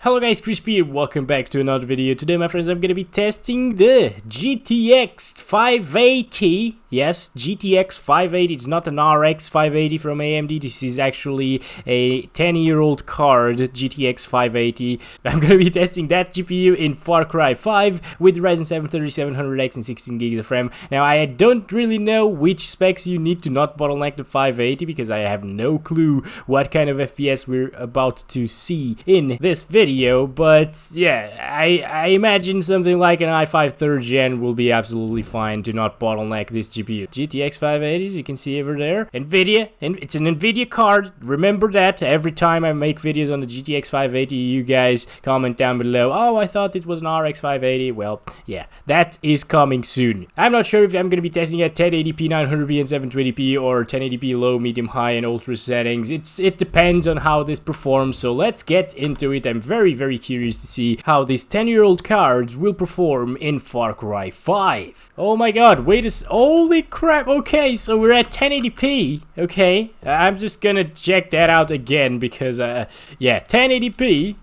Hello guys, Crispy here, welcome back to another video. Today my friends, I'm gonna be testing the GTX 580. Yes, GTX 580, it's not an RX 580 from AMD, this is actually a 10-year-old card, GTX 580. I'm gonna be testing that GPU in FarCry 5 with Ryzen 750i and 16GB of RAM. Now I don't really know which specs you need to not bottleneck the 580 because I have no clue what kind of FPS we're about to see in this video, but yeah, I imagine something like an i5 3rd gen will be absolutely fine to not bottleneck this GPU. GTX 580s, you can see over there. Nvidia, and it's an Nvidia card. Remember that every time I make videos on the GTX 580, you guys comment down below, oh, I thought it was an RX 580. Well, yeah, that is coming soon. I'm not sure if I'm going to be testing at 1080p, 900p, and 720p, or 1080p low, medium, high, and ultra settings. It depends on how this performs, so let's get into it. I'm very curious to see how this 10-year-old card will perform in Far Cry 5. Oh my god, wait a holy crap. Okay, so we're at 1080p. Okay, I'm just gonna check that out again because yeah, 1080p,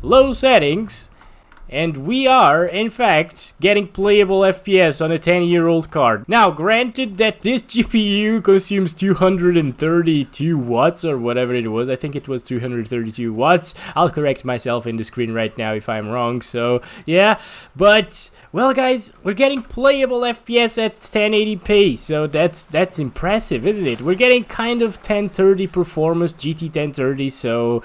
low settings, and we are, in fact, getting playable FPS on a 10-year-old card. Now, granted that this GPU consumes 232 watts or whatever it was. I think it was 232 watts. I'll correct myself in the screen right now if I'm wrong. So, yeah. But, well, guys, we're getting playable FPS at 1080p. So, that's impressive, isn't it? We're getting kind of 1030 performance, GT 1030. So,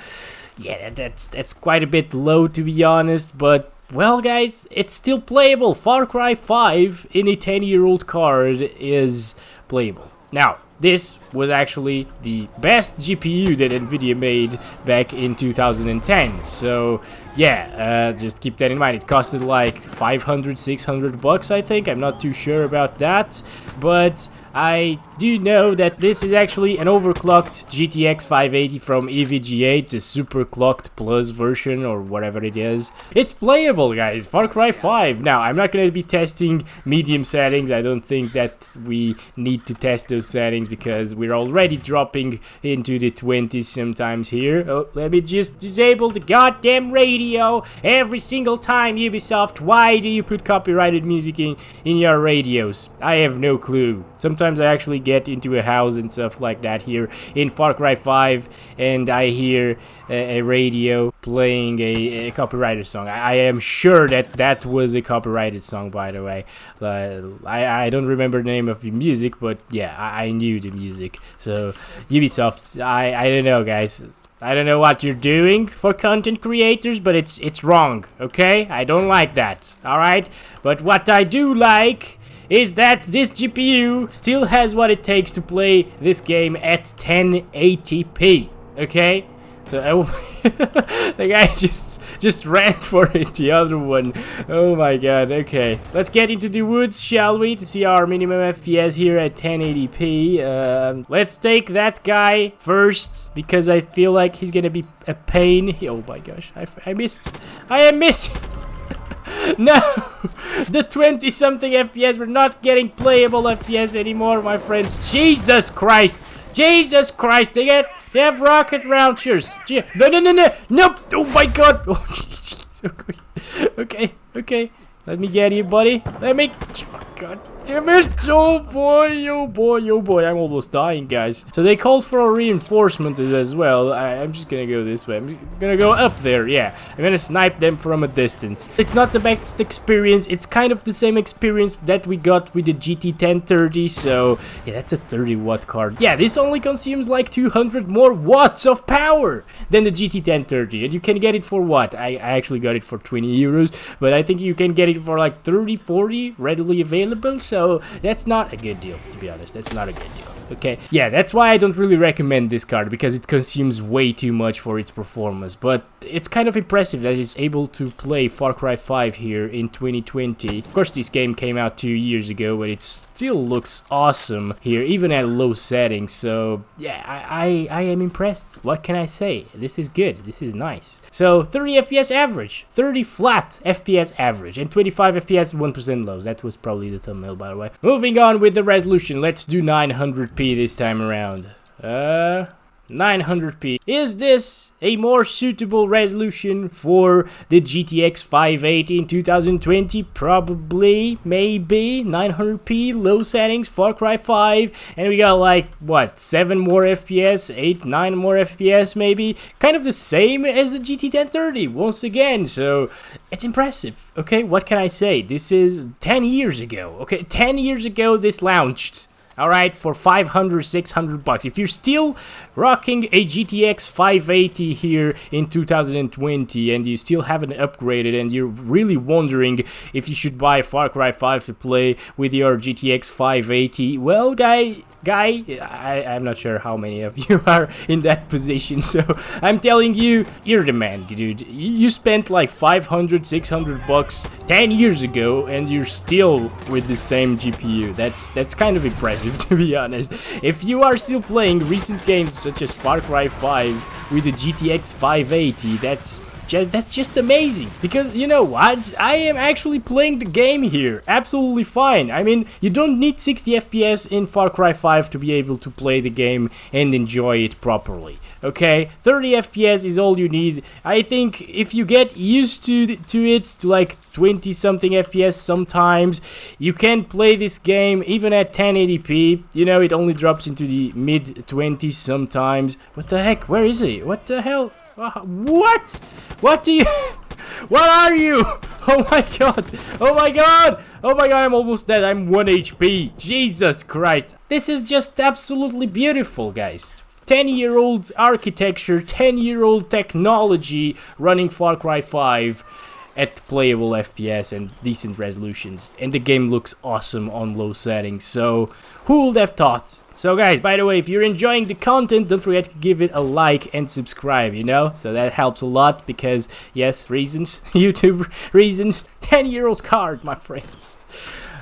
yeah, that's quite a bit low, to be honest, but well guys, it's still playable. Far Cry 5 in a 10-year-old card is playable. Now, this was actually the best GPU that Nvidia made back in 2010. So yeah, just keep that in mind. It costed like 500, 600 bucks, I think. I'm not too sure about that, but I do know that this is actually an overclocked GTX 580 from EVGA. It's a Superclocked Plus version or whatever it is. It's playable, guys. Far Cry 5. Now, I'm not going to be testing medium settings. I don't think that we need to test those settings because we're already dropping into the 20s sometimes here. Oh, let me just disable the goddamn radio every single time, Ubisoft. Why do you put copyrighted music in your radios? I have no clue. Sometimes I actually get into a house and stuff like that here in Far Cry 5 and I hear a radio playing a copyrighted song. I am sure that was a copyrighted song, by the way. I don't remember the name of the music, but yeah, I knew the music. So Ubisoft, I don't know, guys. I don't know what you're doing for content creators, but it's wrong, okay? I don't like that, alright? But what I do like is that this GPU still has what it takes to play this game at 1080p, okay? So the guy just ran for it, the other one. Oh my god, okay. Let's get into the woods, shall we, to see our minimum FPS here at 1080p. Let's take that guy first, because I feel like he's gonna be a pain. Oh my gosh, I missed. I am missing. No, the 20-something FPS, we're not getting playable FPS anymore, my friends. Jesus Christ, Jesus Christ, they have rocket launchers. No, oh my god. Oh, okay, let me get you, buddy. Let me, oh, god damn it. Oh boy, I'm almost dying, guys. So they called for a reinforcement as well. I'm just gonna go this way. I'm gonna go up there, yeah. I'm gonna snipe them from a distance. It's not the best experience. It's kind of the same experience that we got with the GT 1030. So yeah, that's a 30-watt card. Yeah, this only consumes like 200 more watts of power than the GT 1030. And you can get it for what? I actually got it for 20 euros, but I think you can get it for like 30, 40 readily available. So that's not a good deal, to be honest. That's not a good deal. Okay, yeah, that's why I don't really recommend this card, because it consumes way too much for its performance. But it's kind of impressive that it's able to play Far Cry 5 here in 2020. Of course, this game came out 2 years ago, but it still looks awesome here, even at low settings. So yeah, I am impressed. What can I say? This is good. This is nice. So 30 FPS average, 30 flat FPS average, and 25 FPS 1% lows. That was probably the thumbnail, by the way. Moving on with the resolution. Let's do 900p this time around. 900p. Is this a more suitable resolution for the GTX 580 in 2020? Probably, maybe. 900p, low settings, FarCry 5, and we got like, what, 7 more FPS, 8, 9 more FPS maybe? Kind of the same as the GT 1030, once again, so it's impressive, okay? What can I say? This is 10 years ago, okay? 10 years ago this launched. Alright, for 500, 600 bucks. If you're still rocking a GTX 580 here in 2020 and you still haven't upgraded and you're really wondering if you should buy Far Cry 5 to play with your GTX 580, well, I'm not sure how many of you are in that position, so I'm telling you, you're the man, dude. You spent like 500, 600 bucks 10 years ago and you're still with the same GPU. That's kind of impressive, to be honest. If you are still playing recent games such as Far Cry 5 with the GTX 580, that's just amazing, because you know what, I am actually playing the game here absolutely fine. I mean, you don't need 60 FPS in Far Cry 5 to be able to play the game and enjoy it properly, okay? 30 FPS is all you need. I think if you get used to it, to like 20 something FPS sometimes, you can play this game even at 1080p. You know, it only drops into the mid 20s sometimes. What the heck, where is he? What the hell? What? What do you... What are you? Oh my god. Oh my god. Oh my god, I'm almost dead. I'm 1 HP. Jesus Christ. This is just absolutely beautiful, guys. 10-year-old architecture, 10-year-old technology running Far Cry 5 at playable FPS and decent resolutions. And the game looks awesome on low settings. So, who would have thought? So guys, by the way, if you're enjoying the content, don't forget to give it a like and subscribe, you know? So that helps a lot because, yes, reasons, YouTube reasons, 10-year-old card, my friends.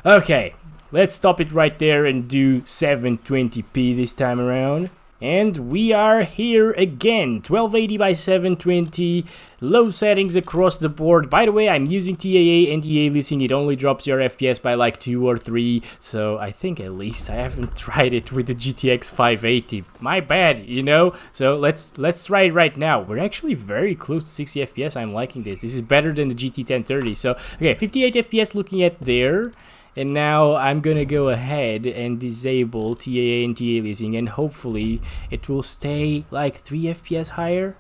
Okay, let's stop it right there and do 720p this time around. And we are here again, 1280 by 720, low settings across the board. By the way, I'm using TAA anti-aliasing. It only drops your FPS by like 2 or 3, so I think at least I haven't tried it with the GTX 580. My bad, you know? So let's try it right now. We're actually very close to 60 FPS. I'm liking this. This is better than the GT 1030. So, okay, 58 FPS looking at there. And now I'm gonna go ahead and disable TAA anti-aliasing, and hopefully it will stay like 3 FPS higher.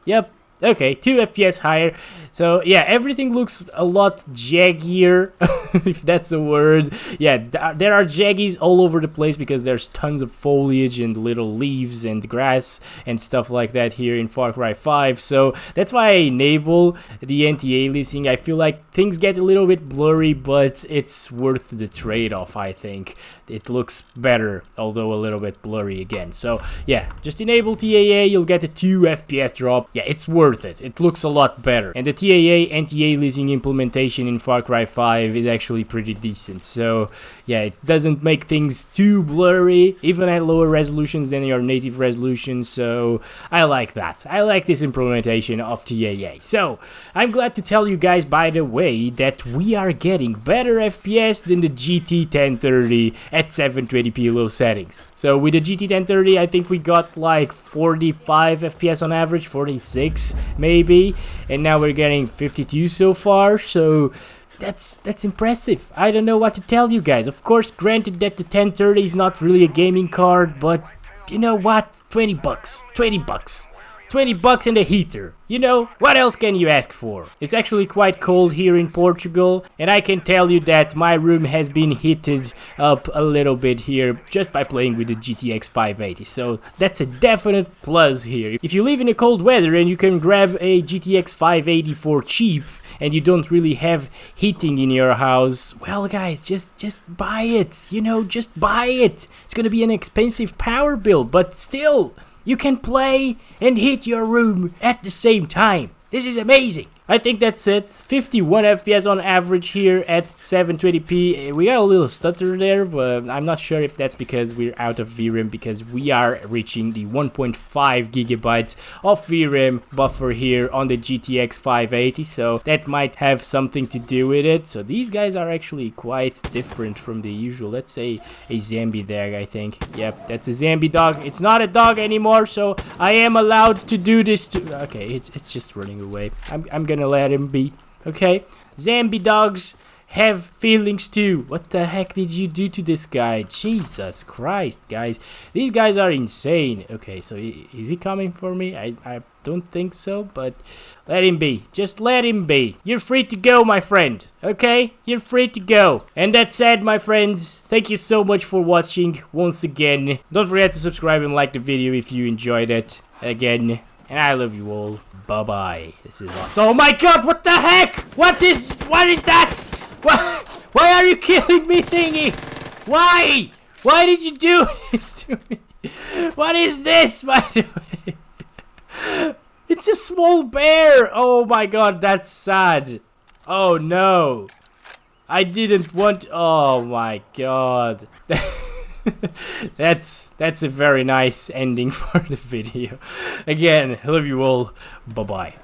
Yep. Okay, 2 FPS higher. So yeah, everything looks a lot jaggier, if that's a word. Yeah, there are jaggies all over the place because there's tons of foliage and little leaves and grass and stuff like that here in Far Cry 5. So that's why I enable the anti-aliasing. I feel like things get a little bit blurry, but it's worth the trade-off, I think. It looks better, although a little bit blurry again. So yeah, just enable TAA, you'll get a 2 FPS drop. Yeah, it's worth it. It looks a lot better. And the TAA anti-aliasing implementation in Far Cry 5 is actually pretty decent. So yeah, it doesn't make things too blurry, even at lower resolutions than your native resolution. So I like that. I like this implementation of TAA. So I'm glad to tell you guys, by the way, that we are getting better FPS than the GT 1030 at 720p low settings. So with the GT 1030, I think we got like 45 FPS on average, 46 maybe, and now we're getting 52 so far. So that's impressive. I don't know what to tell you guys. Of course, granted that the 1030 is not really a gaming card, but you know what? 20 bucks. 20 bucks. 20 bucks and a heater. You know, what else can you ask for? It's actually quite cold here in Portugal, and I can tell you that my room has been heated up a little bit here just by playing with the GTX 580. So that's a definite plus here. If you live in a cold weather and you can grab a GTX 580 for cheap, and you don't really have heating in your house, well guys, just buy it. You know, just buy it. It's gonna be an expensive power bill, but still, you can play and heat your room at the same time. This is amazing. I think that's it. 51 FPS on average here at 720p. We got a little stutter there, but I'm not sure if that's because we're out of VRAM, because we are reaching the 1.5 gigabytes of VRAM buffer here on the GTX 580, so that might have something to do with it. So these guys are actually quite different from the usual. Let's say a zombie dog, I think. Yep, that's a zombie dog. It's not a dog anymore, so I am allowed to do this to... Okay, it's just running away. I'm gonna let him be. Okay, zombie dogs have feelings too. What the heck did you do to this guy? Jesus Christ, guys, these guys are insane. Okay, so is he coming for me? I don't think so, but let him be. Just let him be. You're free to go, my friend. Okay, you're free to go. And that said, my friends, thank you so much for watching once again. Don't forget to subscribe and like the video if you enjoyed it. Again, and I love you all. Bye-bye. This is awesome. Oh my god, what the heck? What is that? Why are you killing me, thingy? Why? Why did you do this to me? What is this, by the way? It's a small bear. Oh my god, that's sad. Oh no. I didn't want... Oh my god. That's a very nice ending for the video. Again, I love you all. Bye-bye.